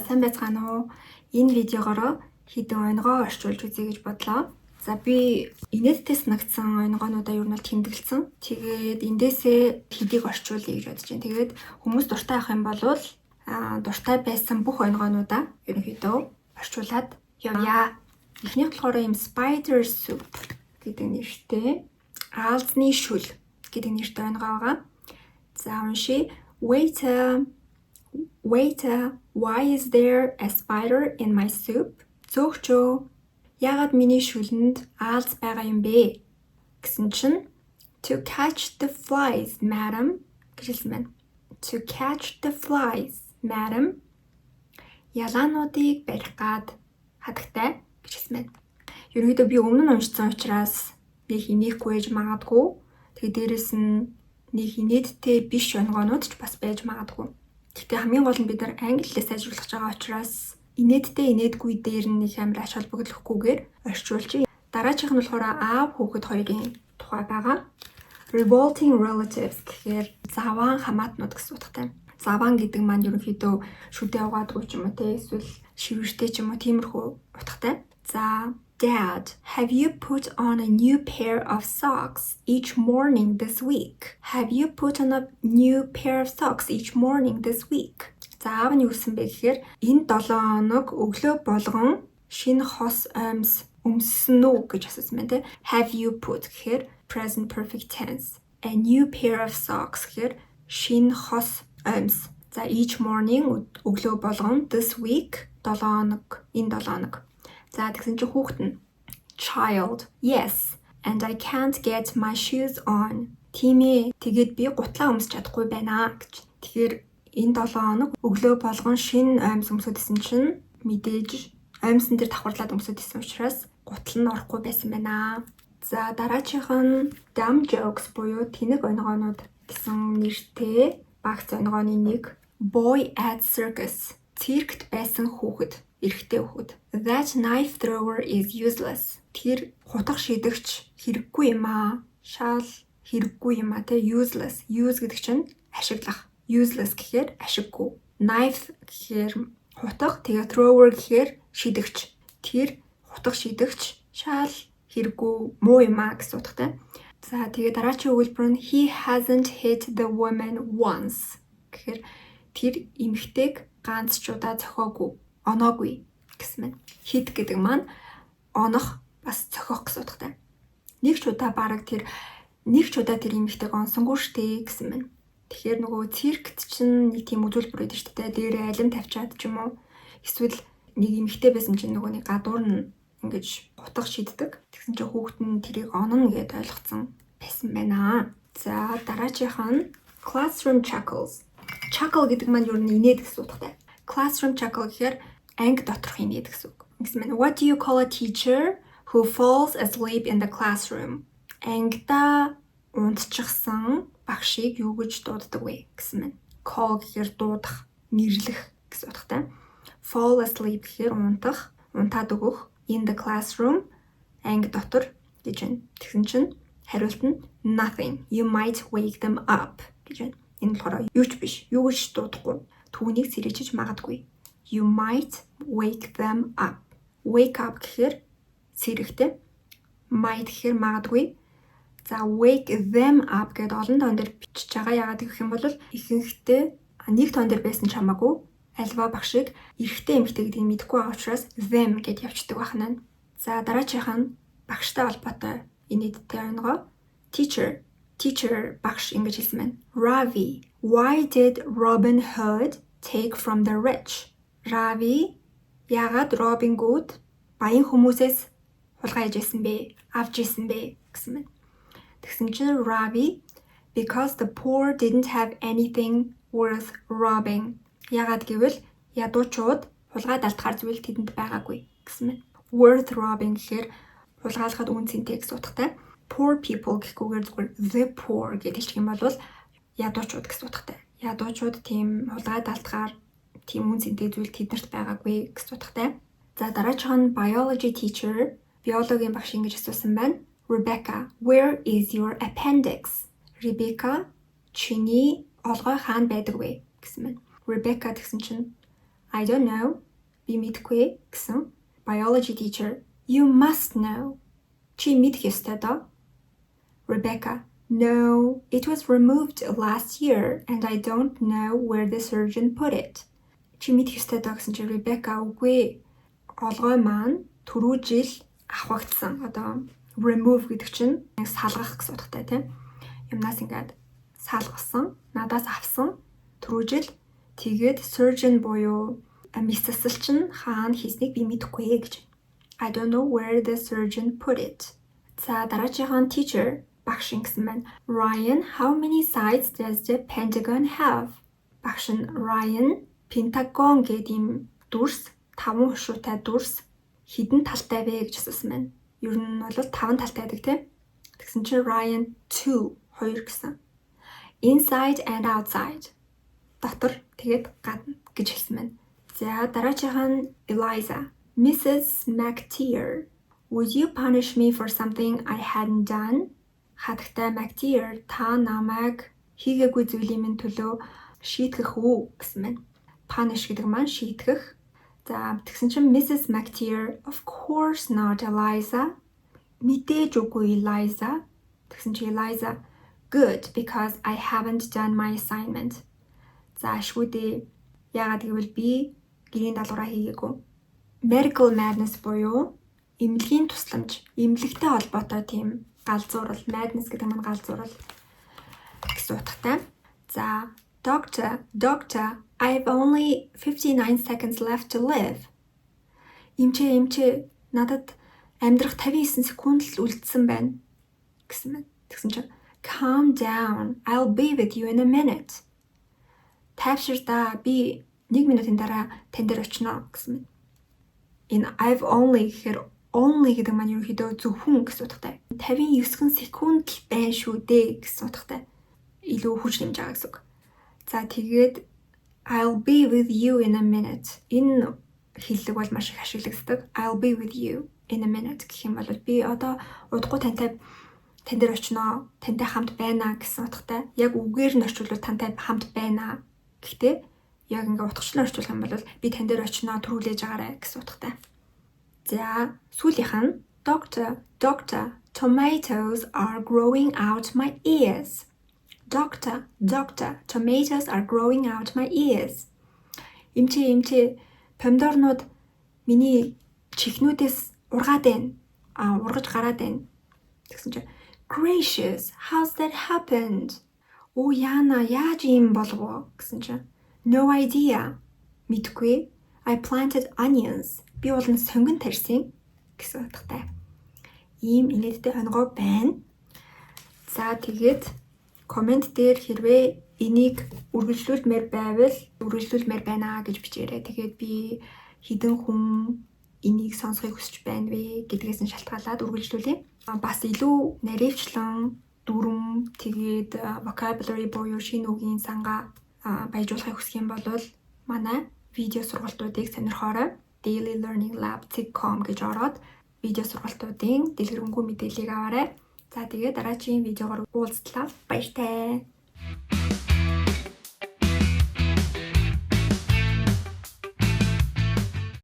сайн байцгаана уу? Энэ видеогоор хэдэн онгоо орчуулж үзье гэж бодлоо. За би инээдтэй санагдсан онгоонуудаа юу нь бол тэмдэглэсэн. Тэгээд эндээсээ хэдийг орчуулъя гэж бодож байна. Тэгээд хүмүүс дуртай авах юм бол дуртай байсан бүх онгоонуудаа ерөнхийдөө орчуулад явъя. Эхнийх болохоор юм spider soup гэдэг нэртэй аалзны шүл гэдэг нэртэй онгоо байгаа. За уншия. Waiter, why is there a spider in my soup? Зөөгчөө, яагаад миний шүлэнд аалз байгаа юм бэ? Гэсэн чинь to catch the flies, madam гэж хэлсэн байна. To catch the flies, madam. Ялаануудыг барих гад хатагтай гэж хэлсэн байна. Ерөнхийдөө би өмнө нь уншсан учраас нэг инехгүй ээж магадгүй. Тэгээ дээрэс нь нэг инээдтэй биш онгоонууд ч бас байж магадгүй. Гэхдээ хамгийн гол нь бид нар англи хэлээр сайжруулах байгаа учраас инээдтэй инээдгүй дээр нь нэг амар ач холбогдлохгүйгээр орчуулж. Дараачих нь болохоор аав хүүхэд хоёрын тухай байгаа. Revolting relatives гэхээр заваан хамаатнууд гэсэн утгатай. Заваан гэдэг маань ерөнхийдөө шүдээ угаадгүй ч юм уу те эсвэл шивэртэй ч юм уу тиймэрхүү утгатай. За Dad, have you put on a new pair of socks each morning this week? Have you put on a new pair of socks each morning this week? За аав нь юу гэсэн бэ гэхээр энэ 7 хоног өглөө болгон шинэ хос оймс өмссөн үү гэж асуусан байна те. Have you put гэхээр present perfect tense. A new pair of socks гэхээр шинэ хос оймс. За each morning өглөө болгон this week 7 хоног энэ 7 хоног. За тэгсэн чинь хүүхэд нь child, yes, and I can't get my shoes on. Тийм ээ, тэгээд би гутлаа өмсч чадахгүй байна гэж. Тэгэхээр энэ 7 хоног өглөө болгон шинэ оймс өмсөдсөн чинь мэдээж оймсон дээр давхарлаад өмсөдсөн учраас гутал нь орохгүй байсан байна. За дараачих нь dumb jokes буюу тэнэг онгоонууд гэсэн нэртэй багц онгооны нэг boy at circus. Циркт байсан хүүхэд. Эрэгтэй хүүхэд. That knife thrower is useless. Тэр хутга шидэгч хэрэггүй юм аа. Шал хэрэггүй юм аа те useless. Use гэдэг чинь ашиглах. Useless гэхээр ашиггүй. Knife гэхээр хутга, тэгээ thrower гэхээр шидэгч. Тэр хутга шидэгч шал хэрэггүй муу юм аа гэсэн утгатай. За тэгээ дараагийн өгүүлбэр нь he hasn't hit the woman once. Гэхээр тэр эмэгтэйг ганц ч удаа зохиогүй. Оноогүй гэсэн мэн. Hit гэдэг маань онох бас цохих гэсэн утгатай. Нэг ч удаа тэр эмэгтэйг онсонгүй штэ гэсэн мэн. Тэгэхээр нөгөө циркт чинь нэг тийм үзүүлбэр байдаг штэ. Дээрээ алим тавьчаад ч юм уу. Эсвэл нэг эмэгтэй байсан чинь нөгөө нэг гадуур нь ингэж гутга шиддэг. Тэгсэн чинь хүүхэд нь тэрийг ононо гэдээ ойлгоцсон байсан байна. За дараачих нь classroom chuckles. Chuckle гэдэг маань юу нэг инээд гэсэн утгатай. Classroom chuckle гэхээр анги доторх инээд гэсэн үг. Ингэсэн байна. What do you call a teacher who falls asleep in the classroom? Ангида унтчихсан багшийг юу гэж дууддаг вэ гэсэн байна. Call гэхээр дуудах, нэрлэх гэсэн утгатай. Fall asleep гэхээр унтах, унтаад өгөх. In the classroom анги дотор гэж байна. Тэгсэн чинь хариулт нь nothing. You might wake them up гэж байна. Энэ болохоор юу ч биш. Юу гэж дуудахгүй. Түүнийг сэрээжиж магадгүй. You might wake them up. Wake up гэхээр сэрэхтэй. Might гэхээр магадгүй. За wake them up гэдэг олон тоон дээр бичиж байгаа. Яагаад гэх юм бол ихэнхдээ нэг тоон дээр байсан ч хамаагүй альва багшиг эрэгтэй эмэгтэй гэдгийг мэдэхгүй байгаа учраас them гэд явчихдаг байна. За дараачих нь багштай холбоотой инээдтэй онгоо. Teacher багш ингэж хэлсэн байна. Ravi, why did Robin Hood take from the rich? Ravi, яагаад Робин Гуд баян хүмүүсээс хулгай хийжсэн бэ? Авч ийсэн бэ гэсэн байна. Тэгсэн чинь Ravi, because the poor didn't have anything worth robbing. Яагаад гэвэл ядуучууд хулгайд алдахаар зүйл тэдэнд байгаагүй гэсэн байна. Worth robbing гэхээр хулгайлахад үн цэнтэй гэсэн утгатай. Poor people гэхгүйгээр зүгээр the poor гэдэг хэлчих юм бол ядуучууд гэсэн утгатай. Ядуучууд тийм хулгайд алдахаар тийм үн цэнтэй зүйл тэднэрт байгаагүй гэсэн утгатай. За дараачих нь biology teacher, биологийн багш ингэж асуусан байна. Rebecca, where is your appendix? Rebecca, чиний олгой хаана байдаг вэ гэсэн байна. Rebecca гэсэн чинь I don't know. Би мэдэхгүй гэсэн. Biology teacher. You must know. Чи мэдэх ёстой доо. Rebecca. No, it was removed last year and I don't know where the surgeon put it. Чи мэдэх ёстой доо гэсэн чи Rebecca үгүй. Олгой маань түрүү жил авахагдсан. Одоо remove гэдэг чинь салгах гэсэн утгатай тийм. Юмнаас ингээд салгасан, надаас авсан түрүү жил тэгээд surgeon буюу мэдсэл чинь хаана хийснийг би мэдэхгүй гэж. I don't know where the surgeon put it. За дараагийн teacher багш гэсэн маань Ryan, how many sides does the Pentagon have? Багш нь Ryan, Pentagon гэдэг юм дүрс, 5 хушуутай дүрс хэдэн талтай вэ гэж асуусан байна. Ер нь бол 5 талтай байдаг тийм. Тэгсэн чинь Ryan 2 гэсэн. Inside and outside. Дотор тэгээд гадна гэж хэлсэн байна. За дараагийн Eliza. Mrs. McTeer, would you punish me for something I hadn't done? Хатагтай McTeer, та намайг хийгээгүй зүйлийн минь төлөө шийтгэх үү гэсэн байна. Punish гэдэг маань шийтгэх. За тэгсэн чинь Mrs. McTeer, of course not Eliza. Мэдээж үгүй Eliza. Тэгсэн чинь Eliza, good because I haven't done my assignment. За ашгүй дээ. Яагаад гэвэл би гэрийн даалгавраа хийгээгүй. Medical madness буюу эмнэлгийн тусламж, эмнэлэгтэй холбоотой тийм галзуурал, madness гэдэг маань галзуурал гэсэн утгатай. За, doctor, I have only 59 seconds left to live. Эмчээ, надад амьдрах 59 секунд л үлдсэн байна гэсэн мэт. Тэгсэн чинь calm down, I'll be with you in a minute. Тайвшир да, би 1 минутын дараа тань дээр очино гэсэн мэт. Энэ I've only гэхээр only гэдэг маань ерөнхийдөө зөвхөн гэсэн утгатай. 59 секунд л байна шүү дээ гэсэн утгатай. Илүү хүч нэмж байгаа гэсэн үг. За тэгээд I'll be with you in a minute. Энэ хэллэг бол маш их ашиглагддаг. I'll be with you in a minute гэх юм бол би одоо удахгүй тань дээр очино, тантай хамт байна гэсэн утгатай. Яг үгээр нь орчуулвал тантай хамт байна. Гэхдээ яг ингээ утгачлан орчуулах юм бол би тань дээр очино, төрүүлээж агаарай гэсэн утгатай. За сүүлийнх нь doctor, tomatoes are growing out my ears. Doctor, tomatoes are growing out my ears. Эмчээ, помидорнууд миний чихнүүдээс ургаад байна. Ургаж гараад байна. Тэгсэн чинь gracious, how's that happened? Оо яана, яаж юм болов гэсэн чинь no idea. Мэдгүй. I planted onions. Би бол сонгон тарьсан гэсэн утгатай. Ийм инээдтэй онгоо байна. За тэгээд комент дээр хэрвээ энийг үргэлжлүүлмээр байвал үргэлжлүүлмээр байна гэж бичээрэй. Тэгээд би хэдэн хүн энийг сонсохыг хүсэж байна вэ гэдгээс нь шалтгаалаад үргэлжлүүлье. Бас илүү наривчлан дүрм тэгээд vocabulary буюу шинэ үгийн сангаа баяжуулахыг хүсэх юм бол манай видео сургалтуудыг сонирхоорой. dailylearninglab.com гэж ороод видео сургалтуудын дэлгэрэнгүй мэдээллийг аваарай. За тэгээд дараагийн видеогоор уулзлаа. Баяртай.